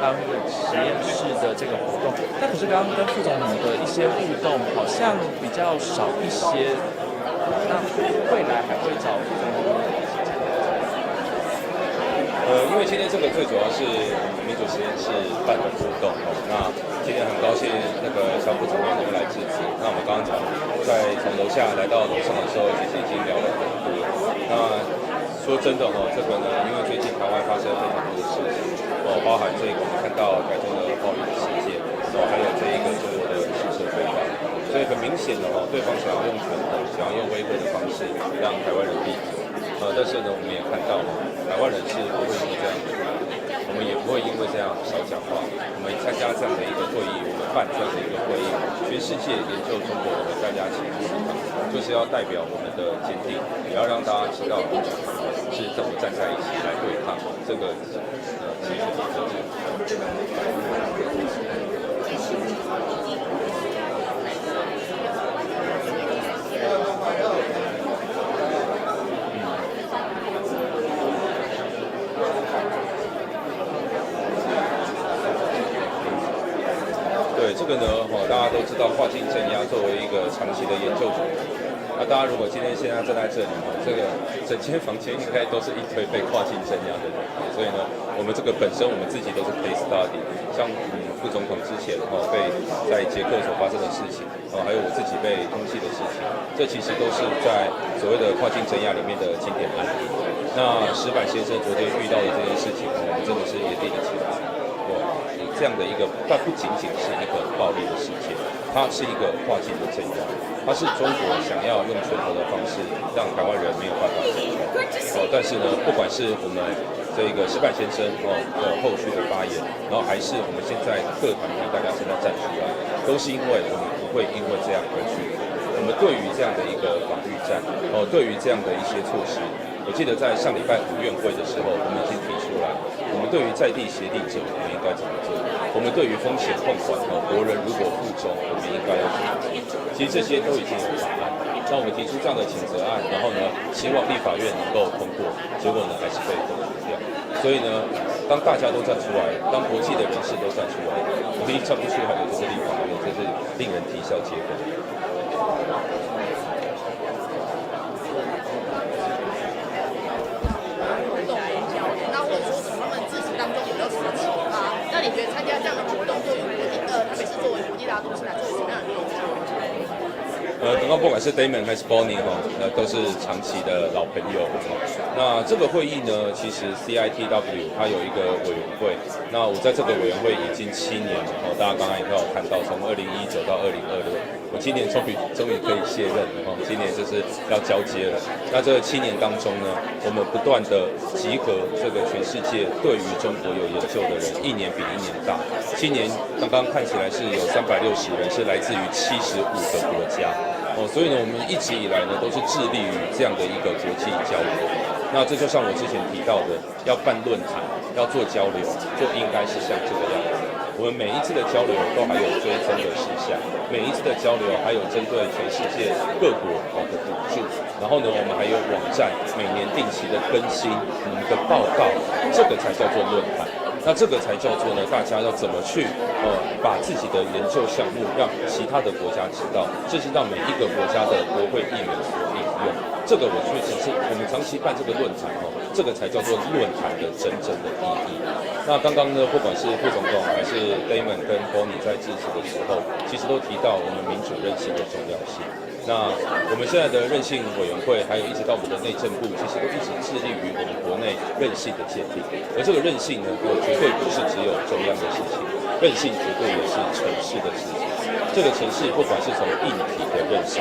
安稳实验室的这个活动。那可是刚刚跟副总统的一些互动好像比较少一些，那未来还会找副总统？因为今天这个最主要是民主实验室办的活动哦。那今天很高兴那个小副总统能够来致辞。那我们刚刚从楼下来到楼上的时候，其实已经聊了很多。那说真的这个呢，因为最近台湾发生非常多的事情包含这个我们看到台中的暴雨的事件，还有这一个中国的试射飞弹，所以很明显的对方想要用拳头，想要用威吓的方式让台湾人闭嘴。但是呢，我们也看到台湾人是不会因为这样子，我们也不会因为这样少讲话。我们参加这样的一个会议，我们办这样的一个会议，全世界研究中国，我们大家一起就是要代表我们的坚定，也要让大家知道是怎么站在一起来对抗这个侵权的政治。对这个呢，大家都知道，跨境镇压作为一个长期的研究主题，那大家如果现在站在这里，这个整间房间应该都是一堆被跨境镇压的人，所以呢，我们这个本身我们自己都是 case study， 像副总统之前被在捷克所发生的事情，还有我自己被通缉的事情，这其实都是在所谓的跨境镇压里面的经典案例。那石板先生昨天遇到的这件事情，我们真的是也立得起来。这样的一个，它不仅仅是一个暴力的事件，它是一个跨境的镇压，它是中国想要用拳头的方式让台湾人没有办法生存。但是呢，不管是我们这个石板先生的后续的发言，然后还是我们现在各团体大家现在站出来，都是因为我们不会因为这样而屈服。我们对于这样的一个防御战，对于这样的一些措施，我记得在上礼拜5院会的时候，我们已经提出来，我们对于在地协力者，我们应该怎么做？我们对于风险控管，国人如果附中，我们应该要怎么做？其实这些都已经有答案。那我们提出这样的请责案，然后呢，希望立法院能够通过，结果呢还是被否决掉。所以呢，当大家都站出来，当国际的人士都站出来，唯一站不出来的就是立法院，这是令人啼笑皆非。你觉得参加这样的活动，对于台北市作为国际大都市来做什么样的影响？刚刚不管是 Damon 还是 Bonnie 都是长期的老朋友。那这个会议呢，其实 CITW 它有一个委员会，那我在这个委员会已经7年了。大家刚刚也都有看到，从2019到2026，我今年终于可以卸任了。今年就是要交接了。那这7年当中呢，我们不断的集合这个全世界对于中国有研究的人，一年比一年大。今年刚刚看起来是有360人，是来自于75个国家。所以呢，我们一直以来呢都是致力于这样的一个国际交流。那这就像我之前提到的，要办论坛，要做交流，就应该是像这个样子。我们每一次的交流都还有追踪的事项，每一次的交流还有针对全世界各国的补助，然后呢，我们还有网站每年定期的更新我们的报告，这个才叫做论坛。那这个才叫做呢，大家要怎么去把自己的研究项目让其他的国家知道，这是让每一个国家的国会议员所引用。这个我确实是我们长期办这个论坛这个才叫做论坛的真正的意义。那刚刚呢，不管是副总统还是 Damon 跟 Bonnie 在致辞的时候，其实都提到我们民主韧性的重要性。那我们现在的韧性委员会，还有一直到我们的内政部，其实都一直致力于我们国内韧性的建立。而这个韧性呢，绝对不是只有中央的事情，韧性绝对也是城市的事情。这个城市不管是从硬体的韧性、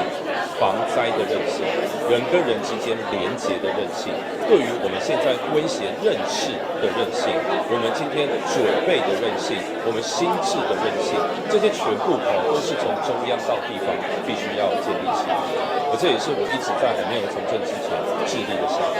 防灾的韧性、人跟人之间连结的韧性，对于我们现在威胁认识的韧性，我们今天准备的韧性，我们心智的韧性，这些全部都是从中央到地方必须要建立起来。而这也是我一直在还没有从政之前致力的项目。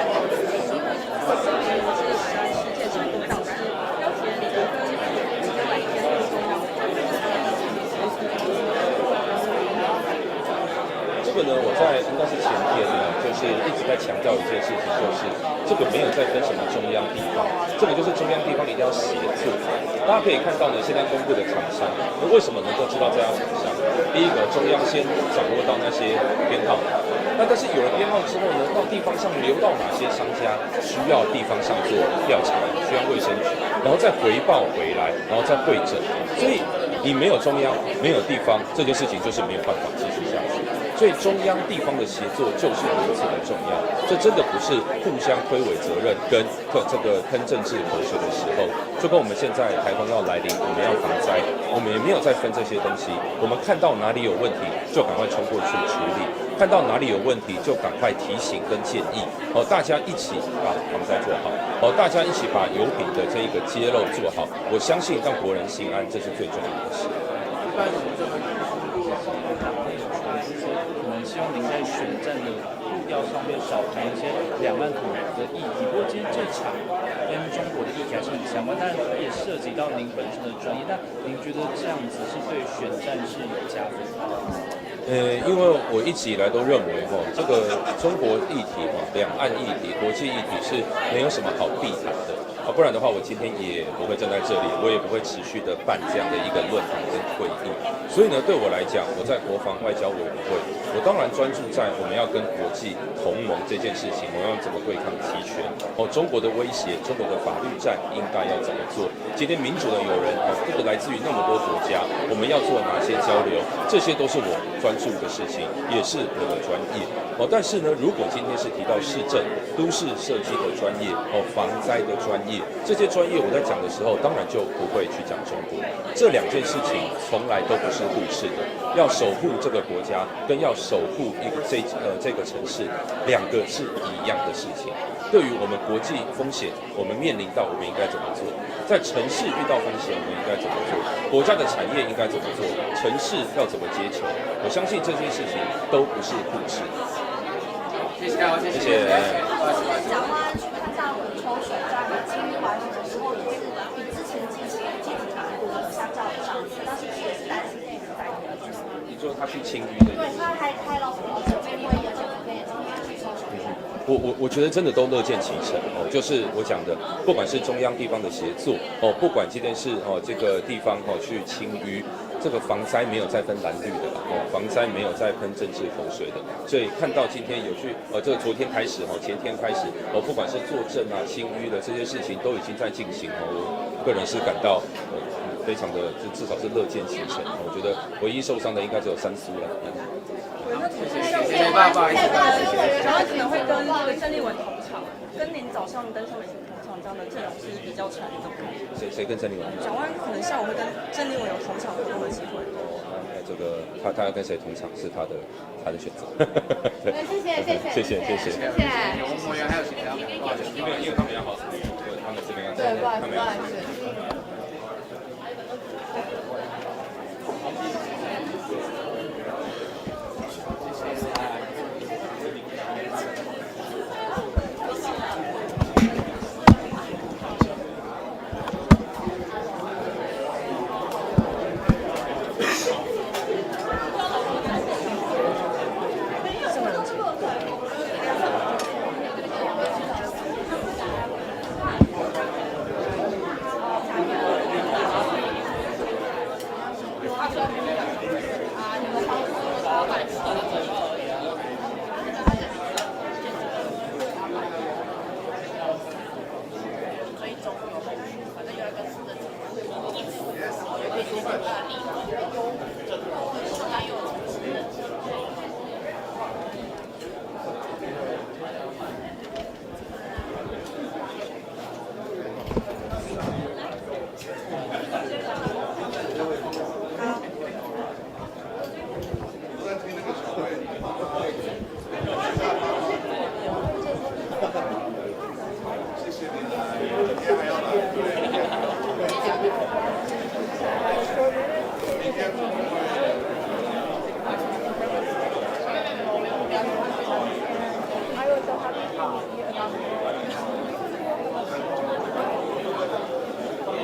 这个呢，我在应该是前天呢，就是一直在强调一件事情，就是这个没有再分什么中央地方，这个就是中央地方一定要协作。大家可以看到呢，现在公布的厂商，为什么能够知道这家厂商？第一个，中央先掌握到那些编号，但是有了编号之后呢，到地方上流到哪些商家需要地方上做调查，需要卫生局，然后再回报回来，然后再会诊，所以你没有中央，没有地方，这件事情就是没有办法继续下去。所以中央地方的协作就是如此的重要，这真的不是互相推诿责任跟这个喷政治口水的时候。就跟我们现在台风要来临，我们要防灾，我们也没有再分这些东西，我们看到哪里有问题就赶快冲过去处理，看到哪里有问题就赶快提醒跟建议，大家一起把防灾做好，大家一起把油品的这一个揭露做好，我相信让国人心安，这是最重要的事。可能希望您在选战的步调上面少谈一些两岸统一的议题。不过今天这场跟中国的议题还是很相关，当然也涉及到您本身的专业。但您觉得这样子是对选战是有加分的？因为我一直以来都认为这个中国议题两岸议题、国际议题是没有什么好避谈的。不然的话，我今天也不会站在这里，我也不会持续的办这样的一个论坛跟会议。所以呢，对我来讲，我在国防外交委员会，我当然专注在我们要跟国际同盟这件事情，我们要怎么对抗集权，中国的威胁，中国的法律战应该要怎么做？今天民主的友人，这个来自于那么多国家，我们要做哪些交流？这些都是我专注的事情，也是我的专业。但是呢，如果今天是提到市政、都市设计的专业，防灾的专业，这些专业我在讲的时候，当然就不会去讲中国。这两件事情从来都不是互斥的，要守护这个国家，跟要守护这个城市，两个是一样的事情。对于我们国际风险，我们面临到我们应该怎么做？在城市遇到风险，我们应该怎么做？国家的产业应该怎么做？城市要怎么接球？我相信这件事情都不是互斥。谢谢。讲完去看到抽水站的清理完成的时候，也是比之前积极蛮多的，相较于上次，但是也是担心内容在的。你说他去清淤的？对，他还开了整面会议，而且整面也去抽水站。我觉得真的都乐见其成就是我讲的，不管是中央地方的协作不管今天是这个地方去清淤，这个防灾没有再分蓝绿的防灾没有再喷政治口水的，所以看到今天有去这个昨天开始前天开始不管是作证啊、清淤的这些事情都已经在进行我个人是感到非常的至少是乐见其成我觉得唯一受伤的应该只有三苏了。谢谢，不好意思，然后可能会跟郑丽文同场，跟您早上登上媒体同场这样的阵容是比较传统。谁跟郑丽文？蒋万可能下午会跟郑丽文有同场活动的机会。这个他要跟谁同场是他的选择。对，谢谢。我原还有其他，因为他们要好，他们这边要对，不好意思。反正有一个4的，也可以说很大力。